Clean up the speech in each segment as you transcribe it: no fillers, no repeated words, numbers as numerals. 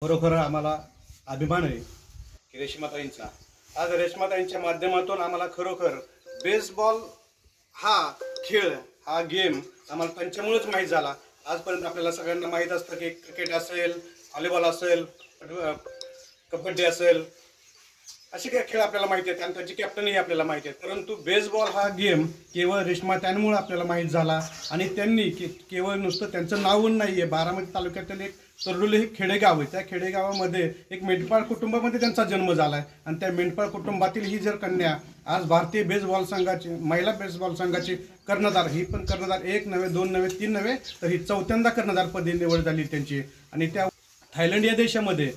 खरोखर आम्हाला अभिमान आहे की रेश्माताईंचा आज रेश्माताईंच्या माध्यमातून आम्हाला खरोखर बेसबॉल हा खेळ हा गेम आम्हाला त्यांच्यामुळेच माहीत झाला। आजपर्यंत आपल्याला सगळ्यांना माहीत असतं की क्रिकेट असेल, व्हॉलीबॉल असेल, कबड्डी असेल, असे काही खेळ आपल्याला माहिती आहेत आणि त्यांची कॅप्टनही आपल्याला माहिती आहे। परंतु बेसबॉल हा गेम केवळ रेश्माताईंमुळे आपल्याला माहीत झाला आणि त्यांनी केवळ नुसतं त्यांचं नावच नाही आहे, बारामती तालुक्यातील एक तरडोली हे खेडेगाव आहे, त्या खेडेगावामध्ये एक मेंढपाळ कुटुंबामध्ये त्यांचा जन्म झाला आहे आणि त्या मेंढपाळ कुटुंबातील ही जर कन्या आज भारतीय बेसबॉल संघाची महिला बेसबॉल संघाची कर्णधार, ही पण कर्णधार 1 नव्हे 2 नव्हे 3 नव्हे तर ही 4थ्यांदा कर्णधारपदी निवड झाली त्यांची आणि त्या थायलंड या देशामध्ये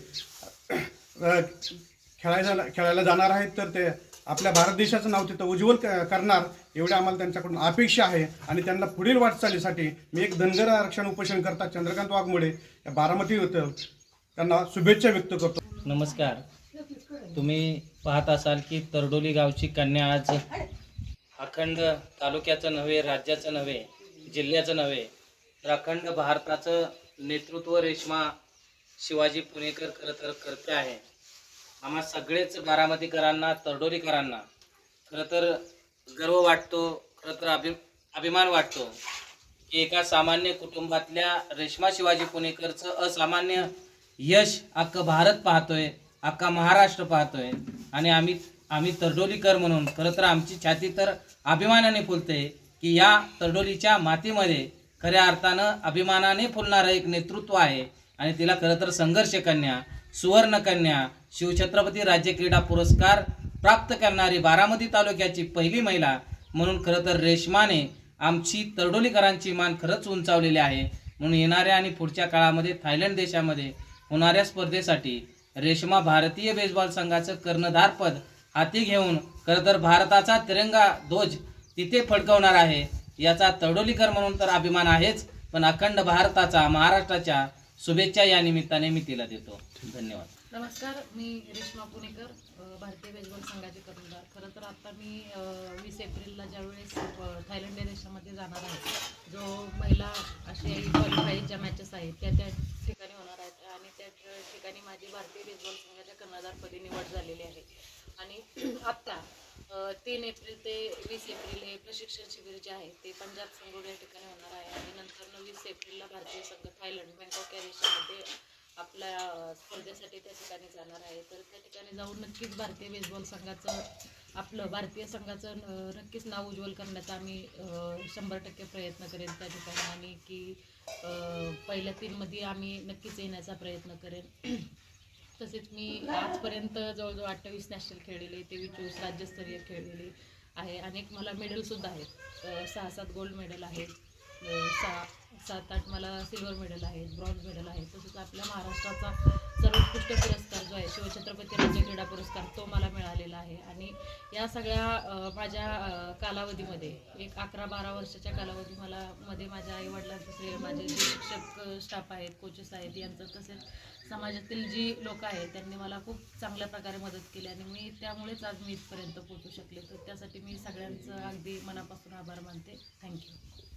खेळायला जाणार आहेत तर ते आपल्या भारत देशाचं नाव तिथं उज्ज्वल करणार एवढे आम्हाला त्यांच्याकडून अपेक्षा आहे आणि त्यांना पुढील वाटचालीसाठी मी एक धनगर आरक्षण उपोषण करता चंद्रकांत वाघमोडे या बारामती होतं त्यांना शुभेच्छा व्यक्त करतो। नमस्कार, तुम्ही पाहत असाल की तरडोली गावची कन्या आज अखंड तालुक्याचं नव्हे, राज्याचं नव्हे, जिल्ह्याचं नव्हे तर अखंड भारताचं नेतृत्व रेश्मा शिवाजी पुणेकर खरं तर करते आहे। आम्हा सगळेच बारामतीकरांना, तरडोलीकरांना खरं तर गर्व वाटतो, खरं तर अभिमान वाटतो की एका सामान्य कुटुंबातल्या रेश्मा शिवाजी पुणेकरचं असामान्य यश अख्खं भारत पाहतोय, अख्खा महाराष्ट्र पाहतोय आणि आम्ही तरडोलीकर म्हणून खरं तर आमची छाती तर अभिमानाने फुलते की या तरडोलीच्या मातीमध्ये खऱ्या अर्थानं अभिमानाने फुलणारं एक नेतृत्व आहे आणि तिला खरं तर संघर्ष कन्या, सुवर्ण कन्या, शिवछत्रपती राज्य क्रीडा पुरस्कार प्राप्त करणारी बारामती तालुक्याची पहिली महिला म्हणून खरं तर रेश्माने आमची तरडोलीकरांची मान खरंच उंचावलेली आहे। म्हणून येणाऱ्या आणि पुढच्या काळामध्ये थायलंड देशामध्ये होणाऱ्या स्पर्धेसाठी रेश्मा भारतीय बेसबॉल संघाचं कर्णधारपद हाती घेऊन खरं तर भारताचा तिरंगा ध्वज तिथे फडकवणार आहे। याचा तरडोलीकर म्हणून तर अभिमान आहेच, पण अखंड भारताचा, महाराष्ट्राच्या शुभेच्छा या निमित्ताने मी तिला देतो। धन्यवाद। नमस्कार, मी रेश्मा पुणेकर, भारतीय बेसबॉल संघाचे कर्णधार। खरं तर आता मी 20 एप्रिलला ज्यावेळेस थायलंड या देशामध्ये जाणार आहे, जो महिला आशियाई क्वालिफायरच्या मॅचेस आहेत त्या ठिकाणी होणार आहेत आणि त्या ठिकाणी माझी भारतीय बेसबॉल संघाच्या कर्णधारपदी निवड झालेली आहे। आणि आत्ता 3 एप्रिल ते 20 एप्रिल हे प्रशिक्षण शिबिर जे आहे ते पंजाब संघ या ठिकाणी होणार आहे आणि नंतर 20 एप्रिलला भारतीय संघ थायलंड बँकॉक या देशामध्ये आपल्या स्पर्धेसाठी त्या ठिकाणी जाणार आहे। तर त्या ठिकाणी जाऊन नक्कीच भारतीय बेसबॉल संघाचं, आपलं भारतीय संघाचं नक्कीच नाव उज्ज्वल करण्याचा आम्ही 100% प्रयत्न करेन त्या ठिकाणी आणि की पहिल्या 3 मध्ये आम्ही नक्कीच येण्याचा प्रयत्न करेन। तसेच मी आजपर्यंत जवळजवळ 28 नॅशनल खेळलेले, 23 राज्यस्तरीय खेळलेले आहे। अनेक मला मेडलसुद्धा आहेत, 6-7 गोल्ड मेडल आहेत, 7-8 मला सिल्वर मेडल आहेत, ब्रॉन्झ मेडल आहे। तसंच आपल्या महाराष्ट्राचा सर्वोत्कृष्ट पुरस्कार जो आहे शिवछत्रपती राज्य क्रीडा पुरस्कार तो मला मिळालेला आहे। आणि या सगळ्या माझ्या कालावधीमध्ये एक 11-12 वर्षाच्या कालावधीमध्ये माझ्या आईवडिलांचं श्रेय, माझे जे शिक्षक स्टाफ आहेत, कोचेस आहेत यांचं, तसेच समाजातील जी लोक आहेत त्यांनी मला खूप चांगल्या प्रकारे मदत केली आणि मी त्यामुळेच आज मी इथपर्यंत पोहोचू शकले। तर त्यासाठी मी सगळ्यांचं अगदी मनापासून आभार मानते। थँक्यू।